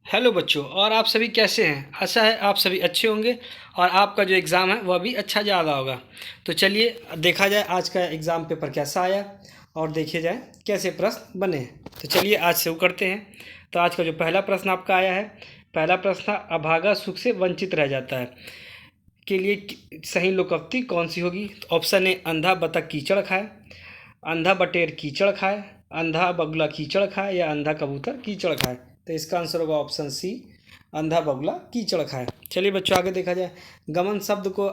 Hello बच्चों, और आप सभी कैसे हैं। आशा है आप सभी अच्छे होंगे और आपका जो एग्ज़ाम है वह भी अच्छा जा रहा होगा। तो चलिए देखा जाए आज का एग्ज़ाम पेपर कैसा आया और देखे जाए कैसे प्रश्न बने हैं। तो चलिए आज शुरू करते हैं। तो आज का जो पहला प्रश्न आपका आया है, पहला प्रश्न था, अभागा सुख से वंचित रह जाता है के लिए सही लोकोक्ति कौन सी होगी। तो ऑप्शन ए, अंधा बतख कीचड़ खाए, अंधा बटेर कीचड़ खाए, अंधा बगुला कीचड़ खाए या अंधा कबूतर कीचड़ खाए। तो इसका आंसर होगा ऑप्शन सी, अंधा बगुला कीचड़ खाए। चलिए बच्चों आगे देखा जाए, गमन शब्द को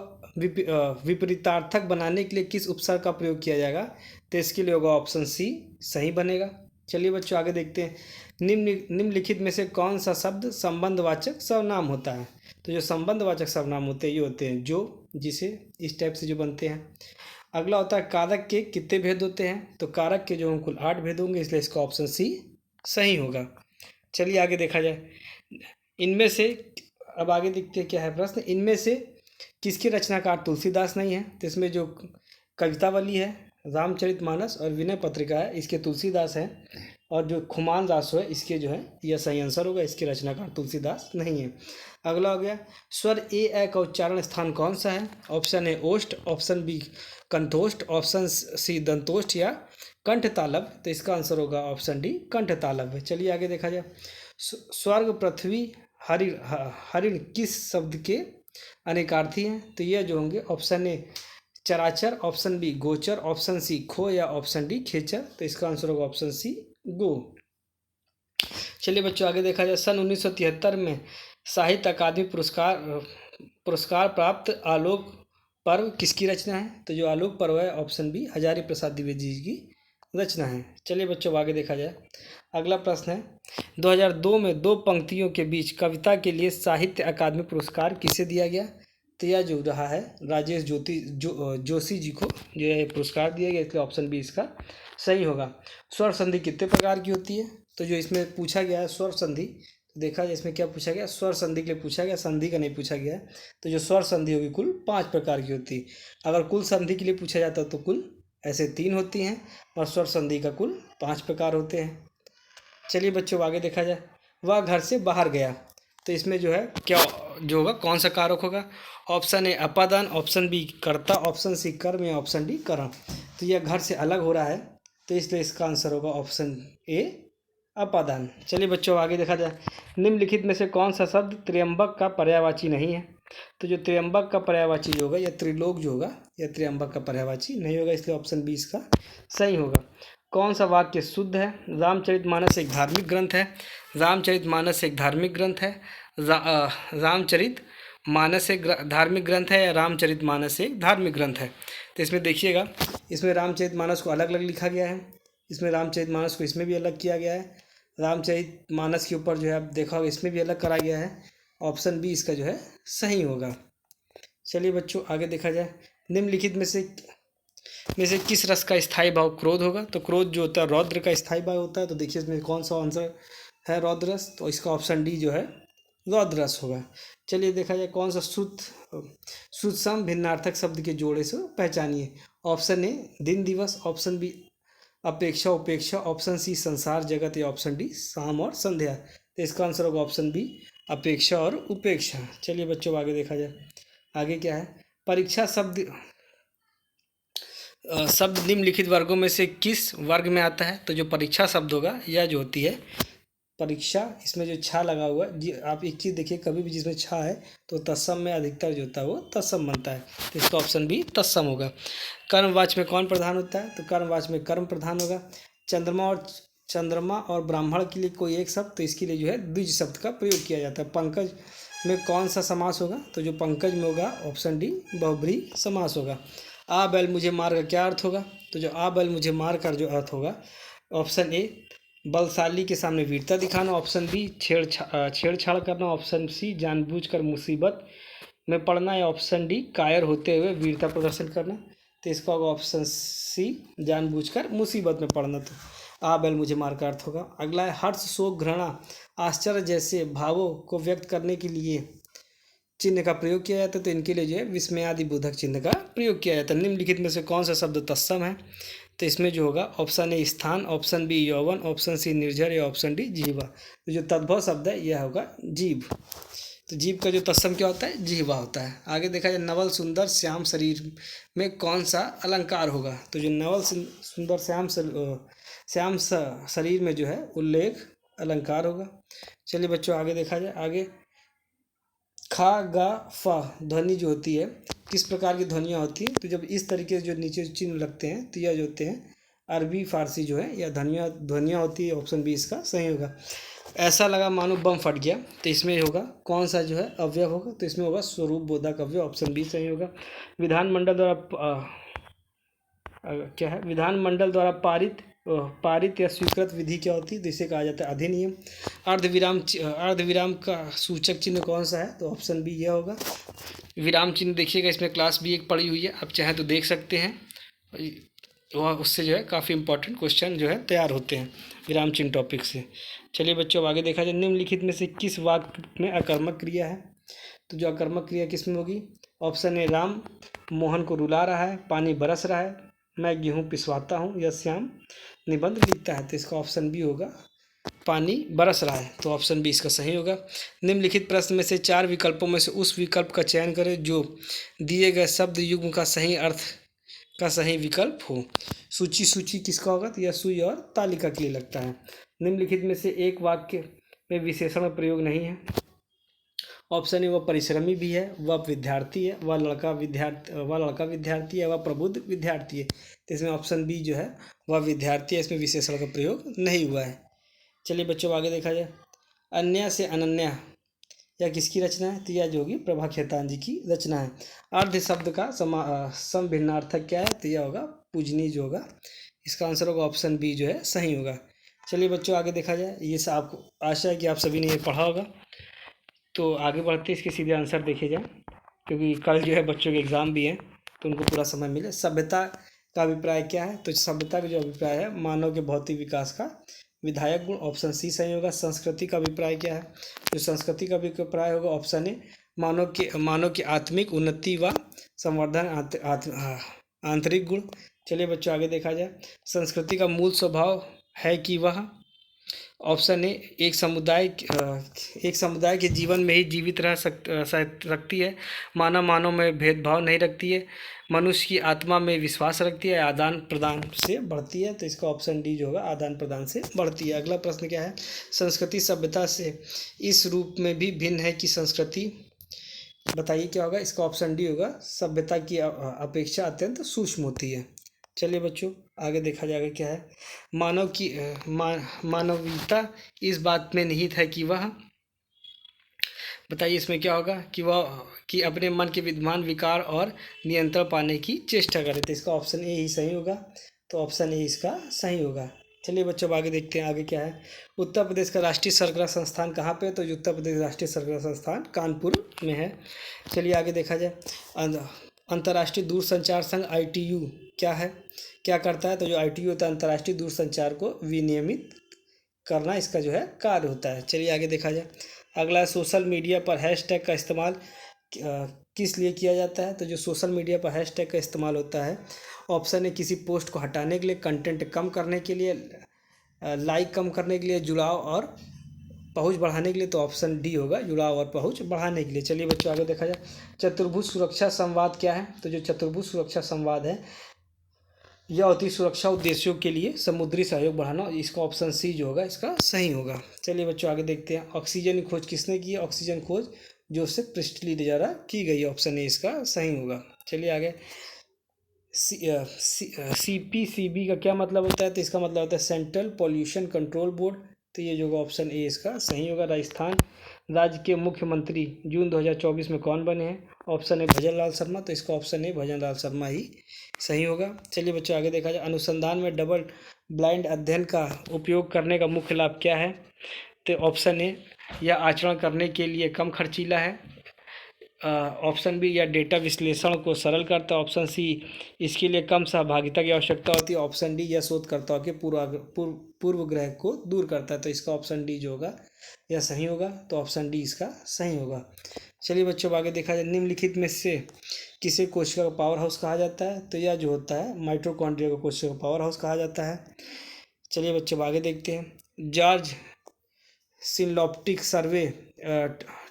विपरीतार्थक बनाने के लिए किस उपसर्ग का प्रयोग किया जाएगा। तो इसके लिए होगा ऑप्शन सी सही बनेगा। चलिए बच्चों आगे देखते हैं, निम्नलिखित में से कौन सा शब्द संबंधवाचक सर्वनाम होता है। तो जो संबंधवाचक सर्वनाम होते हैं ये होते हैं जो, जिसे, इस टाइप से जो बनते हैं। अगला होता है कारक के कितने भेद होते हैं। तो कारक के जो हैं कुल 8 भेद होंगे, इसलिए इसका ऑप्शन सी सही होगा। चलिए आगे देखा जाए, इनमें से, अब आगे देखते हैं क्या है प्रश्न, इनमें से किसके रचनाकार तुलसीदास नहीं है। तो इसमें जो कवितावली है, रामचरितमानस और विनय पत्रिका है, इसके तुलसीदास हैं। और जो खुमान रासो है इसके जो है यह सही आंसर होगा, इसके रचनाकार तुलसीदास नहीं है। अगला हो गया, स्वर ए का उच्चारण स्थान कौन सा है। ऑप्शन ए ओष्ठ, ऑप्शन बी कंठोष्ठ, ऑप्शन सी दंतोष्ठ या कंठ तालव। तो इसका आंसर होगा ऑप्शन डी कंठ तालव। चलिए आगे देखा जाए, स्वर्ग पृथ्वी हरिण किस शब्द के अनेकार्थी हैं। तो यह जो होंगे ऑप्शन ए चराचर, ऑप्शन बी गोचर, ऑप्शन सी खो या ऑप्शन डी खेचर। तो इसका आंसर होगा ऑप्शन सी गो। चलिए बच्चों आगे देखा जाए, सन 1973 में साहित्य अकादमी पुरस्कार प्राप्त आलोक पर्व किसकी रचना है। तो जो आलोक पर्व है ऑप्शन बी हजारी प्रसाद द्विवेदी जी की रचना है। चलिए बच्चों आगे देखा जाए, अगला प्रश्न है, 2002 में दो पंक्तियों के बीच कविता के लिए साहित्य अकादमी पुरस्कार किसे दिया गया। तो यह जो रहा है राजेश जोशी जी को जो है पुरस्कार दिया गया, इसलिए ऑप्शन बी इसका सही होगा। स्वर संधि कितने प्रकार की होती है। तो जो इसमें पूछा गया है स्वर संधि, तो देखा जाए इसमें क्या पूछा गया, स्वर संधि के लिए पूछा गया, संधि का नहीं पूछा गया है। तो जो स्वर संधि होगी कुल 5 प्रकार की होती है। अगर कुल संधि के लिए पूछा जाता तो कुल ऐसे 3 होती हैं, और स्वर संधि का कुल 5 प्रकार होते हैं। चलिए बच्चों आगे देखा जाए, वह घर से बाहर गया। तो इसमें जो है क्या जो होगा, कौन सा कारक होगा। ऑप्शन ए अपादान, ऑप्शन बी कर्ता, ऑप्शन सी कर्म या ऑप्शन डी करण। तो यह घर से अलग हो रहा है, तो इसलिए इसका आंसर होगा ऑप्शन ए अपादान। चलिए बच्चों आगे देखा जाए, निम्नलिखित में से कौन सा शब्द त्र्यंबक का पर्यायवाची नहीं है। तो जो त्र्यंबक का पर्यायवाची जो होगा, या त्रिलोक जो होगा, या त्र्यंबक का पर्यायवाची नहीं होगा, इसलिए ऑप्शन बी इसका सही होगा। कौन सा वाक्य शुद्ध है। रामचरितमानस एक धार्मिक ग्रंथ है, रामचरितमानस एक धार्मिक ग्रंथ है, रामचरितमानस एक धार्मिक ग्रंथ है या रामचरितमानस एक धार्मिक ग्रंथ है। तो इसमें देखिएगा, इसमें रामचरितमानस को अलग अलग लिखा गया है, इसमें रामचरितमानस को इसमें भी अलग किया गया है, रामचरितमानस के ऊपर जो है आप देखा होगा इसमें भी अलग करा गया है। ऑप्शन बी इसका जो है सही होगा। चलिए बच्चों आगे देखा जाए, निम्नलिखित में से किस रस का स्थायी भाव क्रोध होगा। तो क्रोध जो होता है रौद्र का स्थायी भाव होता है। तो देखिए इसमें कौन सा आंसर है रौद्र रस, तो इसका ऑप्शन डी जो है रौद्र रस होगा। चलिए देखा जाए, कौन सा शुद्ध सम भिन्नार्थक शब्द के जोड़े से पहचानिए। ऑप्शन ए दिन दिवस, ऑप्शन बी अपेक्षा उपेक्षा, ऑप्शन सी संसार जगत या ऑप्शन डी शाम और संध्या। तो इसका आंसर होगा ऑप्शन बी अपेक्षा और उपेक्षा। चलिए बच्चों आगे देखा जाए, आगे क्या है, परीक्षा शब्द निम्नलिखित वर्गों में से किस वर्ग में आता है। तो जो परीक्षा शब्द होगा यह जो होती है परीक्षा, इसमें जो छा लगा हुआ जी, आप एक चीज़ देखिए, कभी भी जिसमें छा है तो तत्सम में अधिकतर जो होता है वो तत्सम बनता है। तो इसका ऑप्शन भी तत्सम होगा। कर्मवाच्य में कौन प्रधान होता है। तो कर्मवाच्य में कर्म प्रधान होगा। चंद्रमा और ब्राह्मण के लिए कोई एक शब्द, तो इसके लिए जो है द्विज शब्द का प्रयोग किया जाता है। पंकज में कौन सा समास होगा। तो जो पंकज में होगा ऑप्शन डी बहुब्रीहि समास होगा। आ बैल मुझे मार का क्या अर्थ होगा। तो जो आ बैल मुझे मार का जो अर्थ होगा, ऑप्शन ए बलशाली के सामने वीरता दिखाना, ऑप्शन बी छेड़छाड़ करना, ऑप्शन सी जानबूझकर मुसीबत में पड़ना या ऑप्शन डी कायर होते हुए वीरता प्रदर्शन करना। तो इसका होगा ऑप्शन सी जानबूझकर मुसीबत में पड़ना। तो आ बैल मुझे मार का अर्थ होगा। अगला है हर्ष शोक घृणा आश्चर्य जैसे भावों को व्यक्त करने के लिए चिन्ह का प्रयोग किया जाता है। तो इनके लिए जो है विस्मयादि बोधक चिन्ह का प्रयोग किया जाता है। निम्नलिखित में से कौन सा शब्द तत्सम है। तो इसमें जो होगा ऑप्शन ए स्थान, ऑप्शन बी यौवन, ऑप्शन सी निर्झर या ऑप्शन डी जिह्वा। तो जो तद्भव शब्द है यह होगा जीभ। तो जीभ का जो तत्सम क्या होता है, जिह्वा होता है। आगे देखा जाए नवल सुंदर श्याम शरीर में कौन सा अलंकार होगा। तो जो नवल सुंदर श्याम शरीर में जो है उल्लेख अलंकार होगा। चलिए बच्चों आगे देखा जाए। आगे खा गा फा ध्वनि जो होती है किस प्रकार की ध्वनियाँ होती हैं। तो जब इस तरीके से जो नीचे चिन्ह लगते हैं तो यह जो होते हैं अरबी फारसी जो है यह ध्वनियाँ होती है। ऑप्शन बी इसका सही होगा। ऐसा लगा मानो बम फट गया, तो इसमें होगा कौन सा जो है अवयव होगा। तो इसमें होगा स्वरूप बोधक अवयव, ऑप्शन बी सही होगा। विधानमंडल द्वारा क्या है, विधानमंडल द्वारा पारित या स्वीकृत विधि क्या होती है। तो इसे कहा जाता है अधिनियम। अर्धविराम का सूचक चिन्ह कौन सा है। तो ऑप्शन बी यह होगा। विराम चिन्ह देखिएगा, इसमें क्लास भी एक पड़ी हुई है, आप चाहें तो देख सकते हैं। वह उससे जो है काफ़ी इंपॉर्टेंट क्वेश्चन जो है तैयार होते हैं विराम चिन्ह टॉपिक से। चलिए बच्चों अब आगे देखा जाए। निम्नलिखित में से किस वाक्य में अकर्मक क्रिया है। तो जो अकर्मक क्रिया किस में होगी। ऑप्शन ए राम मोहन को रुला रहा है, पानी बरस रहा है, मैं गेहूँ पिसवाता हूँ, या श्याम निबंध लिखता है। तो इसका ऑप्शन बी होगा पानी बरस रहा है। तो ऑप्शन बी इसका सही होगा। निम्नलिखित प्रश्न में से 4 विकल्पों में से उस विकल्प का चयन करें जो दिए गए शब्द युग्म का सही अर्थ का सही विकल्प हो। सूची किसका होगा। तो यह सुई और तालिका के लिए लगता है। निम्नलिखित में से एक वाक्य में विशेषण प्रयोग नहीं है। ऑप्शन ए वह परिश्रमी भी है, वह विद्यार्थी है, वह लड़का विद्यार्थी है, वह प्रबुद्ध विद्यार्थी है। तो इसमें ऑप्शन बी जो है वह विद्यार्थी है, इसमें विशेषण का प्रयोग नहीं हुआ है। चलिए बच्चों आगे देखा जाए। अन्य से अनन्या यह किसकी रचना है। तो यह जो होगी प्रभा खेतान जी की रचना है। अर्ध शब्द का समभिन्नार्थक क्या है। तो यह होगा पूजनी जो होगा। इसका आंसर होगा ऑप्शन बी जो है सही होगा। चलिए बच्चों आगे देखा जाए। ये सब आपको आशा है कि आप सभी ने ये पढ़ा होगा। तो आगे बढ़ते इसके सीधे आंसर देखे जाए, क्योंकि कल जो है बच्चों के एग्ज़ाम भी हैं तो उनको पूरा समय मिले। सभ्यता का अभिप्राय क्या है। तो सभ्यता का जो अभिप्राय है मानव के भौतिक विकास का विधायक गुण, ऑप्शन सी सही होगा। संस्कृति का अभिप्राय क्या है। तो संस्कृति का अभिप्राय होगा ऑप्शन ए मानव की आत्मिक उन्नति व संवर्धन आंतरिक गुण। चलिए बच्चों आगे देखा जाए। संस्कृति का मूल स्वभाव है कि वह ऑप्शन ए एक समुदाय के जीवन में ही जीवित रह सकती है, मानव में भेदभाव नहीं रखती है, मनुष्य की आत्मा में विश्वास रखती है, आदान प्रदान से बढ़ती है। तो इसका ऑप्शन डी जो होगा आदान प्रदान से बढ़ती है। अगला प्रश्न क्या है। संस्कृति सभ्यता से इस रूप में भी भिन्न है कि संस्कृति बताइए क्या होगा। इसका ऑप्शन डी होगा सभ्यता की अपेक्षा अत्यंत सूक्ष्म होती है। चलिए बच्चों आगे देखा जाएगा क्या है। मानवीयता इस बात में निहित है कि वह बताइए इसमें क्या होगा कि अपने मन के विद्यमान विकार और नियंत्रण पाने की चेष्टा करे। तो इसका ऑप्शन ए ही सही होगा। तो ऑप्शन ए इसका सही होगा। चलिए बच्चों अब आगे देखते हैं आगे क्या है। उत्तर प्रदेश का राष्ट्रीय सर्करा संस्थान कहाँ पे है। तो उत्तर प्रदेश राष्ट्रीय सर्करा संस्थान कानपुर में है। चलिए आगे देखा जाए। अंतर्राष्ट्रीय दूरसंचार संघ ITU क्या करता है। तो जो ITU होता है अंतर्राष्ट्रीय दूरसंचार को विनियमित करना इसका जो है कार्य होता है। चलिए आगे देखा जाए। अगला सोशल मीडिया पर हैशटैग का इस्तेमाल किस लिए किया जाता है। तो जो सोशल मीडिया पर हैशटैग का इस्तेमाल होता है ऑप्शन है किसी पोस्ट को हटाने के लिए, कंटेंट कम करने के लिए, लाइक कम करने के लिए, जुड़ाव और पहुंच बढ़ाने के लिए। तो ऑप्शन डी होगा जुड़ाव और पहुंच बढ़ाने के लिए। चलिए बच्चों आगे देखा जाए। चतुर्भुज सुरक्षा संवाद क्या है। तो जो चतुर्भुज सुरक्षा संवाद है यह होती सुरक्षा उद्देश्यों के लिए समुद्री सहयोग बढ़ाना। इसका ऑप्शन सी जो होगा इसका सही होगा। चलिए बच्चों आगे देखते हैं। ऑक्सीजन की खोज किसने की है। ऑक्सीजन खोज जोसेफ प्रिस्टली द्वारा की गई है। ऑप्शन ए इसका सही होगा। चलिए आगे। CPCB का क्या मतलब होता है। तो इसका मतलब होता है सेंट्रल पॉल्यूशन कंट्रोल बोर्ड। तो ये जो होगा ऑप्शन ए इसका सही होगा। राजस्थान राज्य के मुख्यमंत्री जून 2024 में कौन बने हैं। ऑप्शन ए भजन लाल शर्मा। तो इसका ऑप्शन ए भजन लाल शर्मा ही सही होगा। चलिए बच्चों आगे देखा जाए। अनुसंधान में डबल ब्लाइंड अध्ययन का उपयोग करने का मुख्य लाभ क्या है। तो ऑप्शन ए यह आचरण करने के लिए कम खर्चीला है। ऑप्शन बी या डेटा विश्लेषण को सरल करता है। ऑप्शन सी इसके लिए कम सहभागिता की आवश्यकता होती है। ऑप्शन डी यह शोधकर्ताओं के पूर्वग्रह को दूर करता है। तो इसका ऑप्शन डी जो होगा यह सही होगा। तो ऑप्शन डी इसका सही होगा। चलिए बच्चों, अब आगे देखा जाए, निम्नलिखित में से किसे कोशिका का पावर हाउस कहा जाता है? तो यह जो होता है माइटोकॉन्ड्रिया को कोशिका का पावर हाउस कहा जाता है। चलिए बच्चों, अब आगे देखते हैं। जॉर्ज सिनलॉप्टिक सर्वे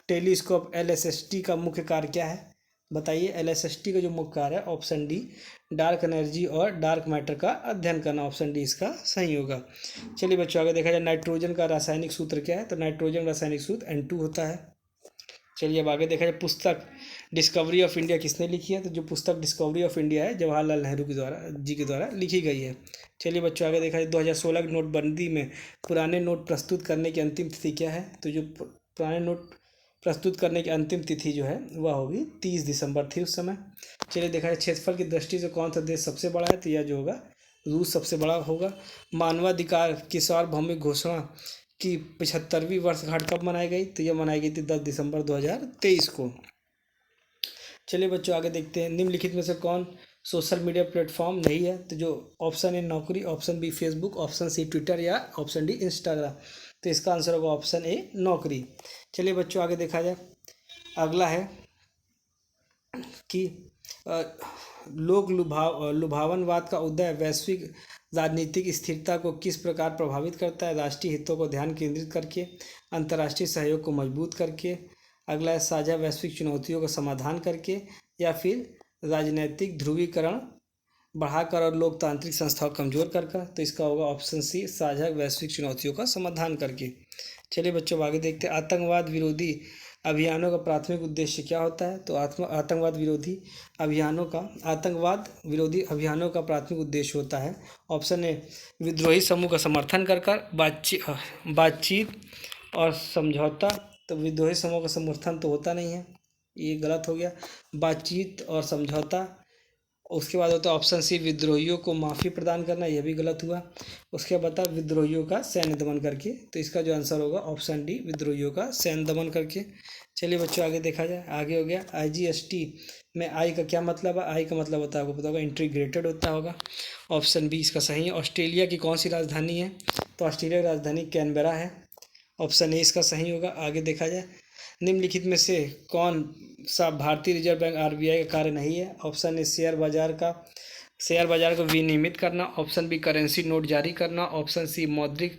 टेलीस्कोप एलएसएसटी का मुख्य कार्य क्या है? बताइए। एलएसएसटी का जो मुख्य कार्य है, ऑप्शन डी, डार्क एनर्जी और डार्क मैटर का अध्ययन करना। ऑप्शन डी इसका सही होगा। चलिए बच्चों, आगे देखा जाए, नाइट्रोजन का रासायनिक सूत्र क्या है? तो नाइट्रोजन रासायनिक सूत्र N2 होता है। चलिए अब आगे देखा जाए, पुस्तक डिस्कवरी ऑफ इंडिया किसने लिखी है? तो जो पुस्तक डिस्कवरी ऑफ इंडिया है, जवाहरलाल नेहरू के द्वारा लिखी गई है। चलिए बच्चों, आगे देखा जाए, 2016 की नोटबंदी में पुराने नोट प्रस्तुत करने की अंतिम तिथि क्या है? तो जो पुराने नोट प्रस्तुत करने की अंतिम तिथि जो है वह होगी 30 दिसंबर थी उस समय। चलिए देखा जाए, क्षेत्रफल की दृष्टि से कौन सा देश सबसे बड़ा है? तो यह जो होगा रूस सबसे बड़ा होगा। मानवाधिकार की सार्वभौमिक घोषणा की 75वीं वर्षगांठ कब मनाई गई? तो यह मनाई गई थी 10 दिसंबर 2023 को। चलिए बच्चों, आगे देखते हैं, निम्नलिखित में से कौन सोशल मीडिया प्लेटफॉर्म नहीं है? तो जो option A Naukri, option B Facebook, option C Twitter या ऑप्शन डी इंस्टाग्राम। तो इसका आंसर होगा ऑप्शन ए नौकरी। चलिए बच्चों, आगे देखा जाए, अगला है कि लोक लुभावनवाद का उदय वैश्विक राजनीतिक स्थिरता को किस प्रकार प्रभावित करता है? राष्ट्रीय हितों को ध्यान केंद्रित करके, अंतर्राष्ट्रीय सहयोग को मजबूत करके, अगला है साझा वैश्विक चुनौतियों का समाधान करके, या फिर राजनीतिक ध्रुवीकरण बढ़ाकर और लोकतांत्रिक संस्थाओं को कमजोर कर। तो इसका होगा ऑप्शन सी, साझा वैश्विक चुनौतियों का समाधान करके। चलिए बच्चों, आगे देखते हैं, आतंकवाद विरोधी अभियानों का प्राथमिक उद्देश्य क्या होता है? तो आतंकवाद विरोधी अभियानों का प्राथमिक उद्देश्य होता है, ऑप्शन ए, विद्रोही समूह का समर्थन कर बातचीत और समझौता। तो विद्रोही समूह का समर्थन तो होता नहीं है, ये गलत हो गया। बातचीत और समझौता। उसके बाद होता है ऑप्शन सी, विद्रोहियों को माफ़ी प्रदान करना, यह भी गलत हुआ। उसके बाद था विद्रोहियों का सैन्य दमन करके। तो इसका जो आंसर होगा ऑप्शन डी, विद्रोहियों का सैन्य दमन करके। चलिए बच्चों, आगे देखा जाए, आगे हो गया IGST में आई का क्या मतलब है? आई का मतलब होता है, आपको पता होगा, इंटीग्रेटेड होता होगा। ऑप्शन बी इसका सही है। ऑस्ट्रेलिया की कौन सी राजधानी है? तो ऑस्ट्रेलिया की राजधानी कैनबरा है। ऑप्शन ए इसका सही होगा। आगे देखा जाए, निम्नलिखित में से कौन सा भारतीय रिजर्व बैंक RBI का कार्य नहीं है? ऑप्शन ए, शेयर बाजार को विनियमित करना, ऑप्शन बी करेंसी नोट जारी करना, ऑप्शन सी मौद्रिक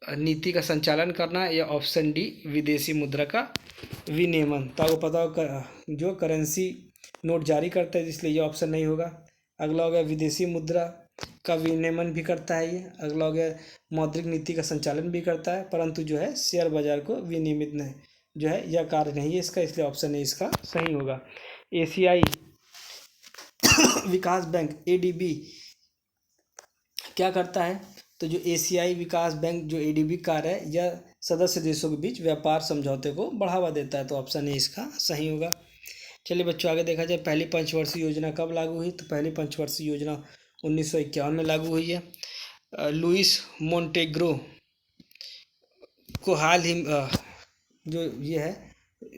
नीति का संचालन करना, या ऑप्शन डी विदेशी मुद्रा का विनियमन। तो आपको पता होगा जो करेंसी नोट जारी करता है, इसलिए ये ऑप्शन नहीं होगा। अगला हो गया विदेशी मुद्रा का विनियमन भी करता है ये। अगला हो गया मौद्रिक नीति का संचालन भी करता है, परंतु जो है शेयर बाजार को विनियमित नहीं, जो है यह कार्य नहीं है इसका, इसलिए ऑप्शन ए इसका सही होगा। एशियाई विकास बैंक ADB क्या करता है? तो जो एशियाई विकास बैंक जो ADB कार्य है, यह सदस्य देशों के बीच व्यापार समझौते को बढ़ावा देता है। तो ऑप्शन ए इसका सही होगा। चलिए बच्चों, आगे देखा जाए, पहली पंचवर्षीय योजना कब लागू हुई? तो पहली पंचवर्षीय योजना 1951 में लागू हुई है। लुइस मोंटेग्रो को हाल ही जो ये है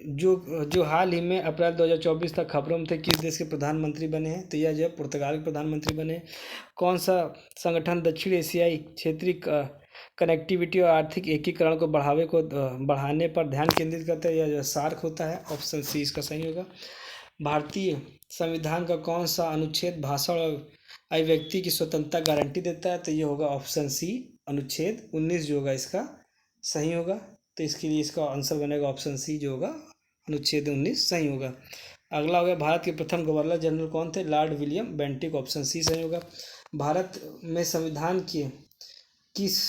जो हाल ही में अप्रैल 2024 तक खबरों में थे, किस देश के प्रधानमंत्री बने हैं? तो यह जो है पुर्तगाल के प्रधानमंत्री बने। कौन सा संगठन दक्षिण एशियाई क्षेत्रीय कनेक्टिविटी और आर्थिक एकीकरण को बढ़ाने पर ध्यान केंद्रित करता है? यह जो सार्क होता है। ऑप्शन सी इसका सही होगा। भारतीय संविधान का कौन सा अनुच्छेद भाषा और अभिव्यक्ति की स्वतंत्रता गारंटी देता है? तो ये होगा ऑप्शन सी, अनुच्छेद 19 जो होगा इसका सही होगा। तो इसके लिए इसका आंसर बनेगा ऑप्शन सी जो होगा अनुच्छेद 19 सही होगा। अगला हो गया, भारत के प्रथम गवर्नर जनरल कौन थे? Lord William Bentinck. Option C सही होगा। भारत में संविधान किस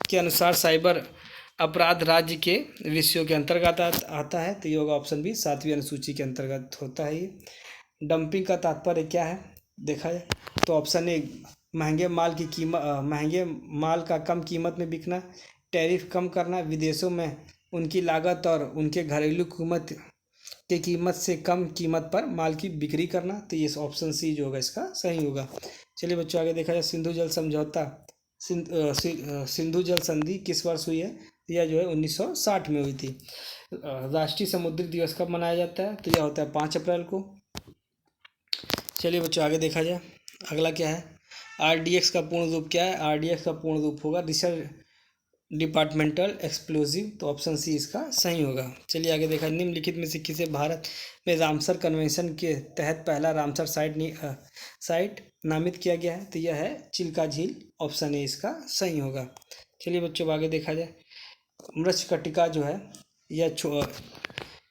के अनुसार साइबर अपराध राज्य के विषयों के अंतर्गत आता है? तो ये होगा ऑप्शन बी, 7वीं अनुसूची के अंतर्गत होता है ये। डंपिंग का तात्पर्य क्या है देखा जाए? तो ऑप्शन ए, महंगे माल का कम कीमत में बिकना, टैरिफ कम करना, विदेशों में उनकी लागत और उनके घरेलू कीमत से कम कीमत पर माल की बिक्री करना। तो ये ऑप्शन सी जो होगा इसका सही होगा। चलिए बच्चों, आगे देखा जाए, सिंधु जल संधि किस वर्ष हुई है? यह जो है 1960 में हुई थी। राष्ट्रीय समुद्री दिवस कब मनाया जाता है? तो यह होता है 5 अप्रैल को। चलिए बच्चों, आगे देखा जाए, अगला क्या है? RDX का पूर्ण रूप क्या है? RDX का पूर्ण रूप होगा डिपार्टमेंटल एक्सप्लोजिव, तो ऑप्शन सी इसका सही होगा। चलिए आगे देखा, निम्नलिखित में से किसे भारत में रामसर कन्वेंशन के तहत पहला रामसर साइट नामित किया गया है? तो यह है चिल्का झील, ऑप्शन ए इसका सही होगा। चलिए बच्चों आगे देखा जाए, मृच्छकटिका जो है यह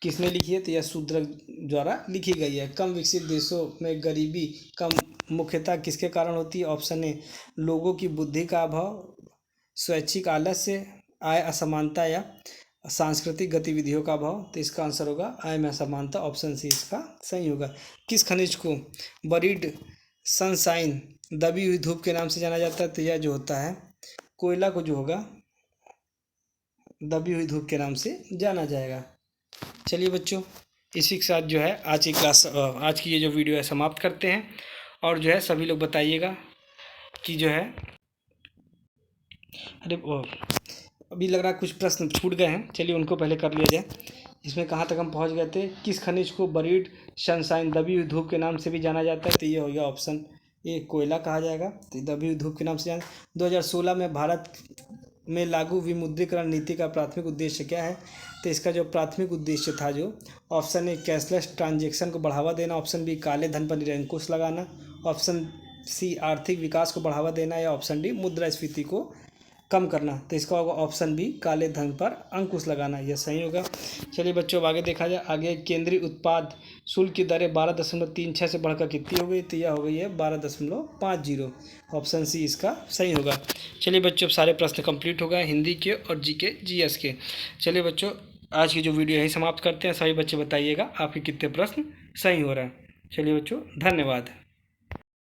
किसने लिखी है? तो यह शूद्रक द्वारा लिखी गई है। कम विकसित देशों में गरीबी कम मुख्यतः किसके कारण होती है? ऑप्शन ए लोगों की बुद्धि का अभाव, स्वैच्छिक आलस्य, आय असमानता या सांस्कृतिक गतिविधियों का अभाव। तो इसका आंसर होगा आय में असमानता, ऑप्शन सी इसका सही होगा। किस खनिज को बरीड सनशाइन, दबी हुई धूप के नाम से जाना जाता है? तो यह जो होता है कोयला को जो होगा दबी हुई धूप के नाम से जाना जाएगा। चलिए बच्चों, इसी के साथ जो है आज की ये जो वीडियो है समाप्त करते हैं। और जो है सभी लोग बताइएगा कि जो है अभी लग रहा है कुछ प्रश्न छूट गए हैं, चलिए उनको पहले कर लिया जाए। इसमें कहाँ तक हम पहुँच गए थे? किस खनिज को बरीड सनशाइन, दबी हुई धूप के नाम से भी जाना जाता है? तो ये हो गया ऑप्शन ए कोयला कहा जाएगा। तो दबी हुई धूप के नाम से जाना। 2016 में भारत में लागू विमुद्रीकरण नीति का प्राथमिक उद्देश्य क्या है? तो इसका जो प्राथमिक उद्देश्य था जो ऑप्शन ए कैशलेस ट्रांजैक्शन को बढ़ावा देना, ऑप्शन बी काले धन पर निरंकुश लगाना, ऑप्शन सी आर्थिक विकास को बढ़ावा देना, या ऑप्शन डी मुद्रास्फीति को कम करना। तो इसका होगा ऑप्शन बी काले धन पर अंकुश लगाना, यह सही होगा। चलिए बच्चों अब आगे देखा जाए, आगे केंद्रीय उत्पाद शुल्क की दरें 12.36 से बढ़कर कितनी हो गई? तो यह हो गई है 12.50, ऑप्शन सी इसका सही होगा। चलिए बच्चों अब सारे प्रश्न कंप्लीट हो गए हिंदी के और जीके जीएस के। चलिए बच्चों आज की जो वीडियो यही समाप्त करते हैं। सभी बच्चे बताइएगा आपके कितने प्रश्न सही हो रहे हैं। चलिए बच्चों धन्यवाद।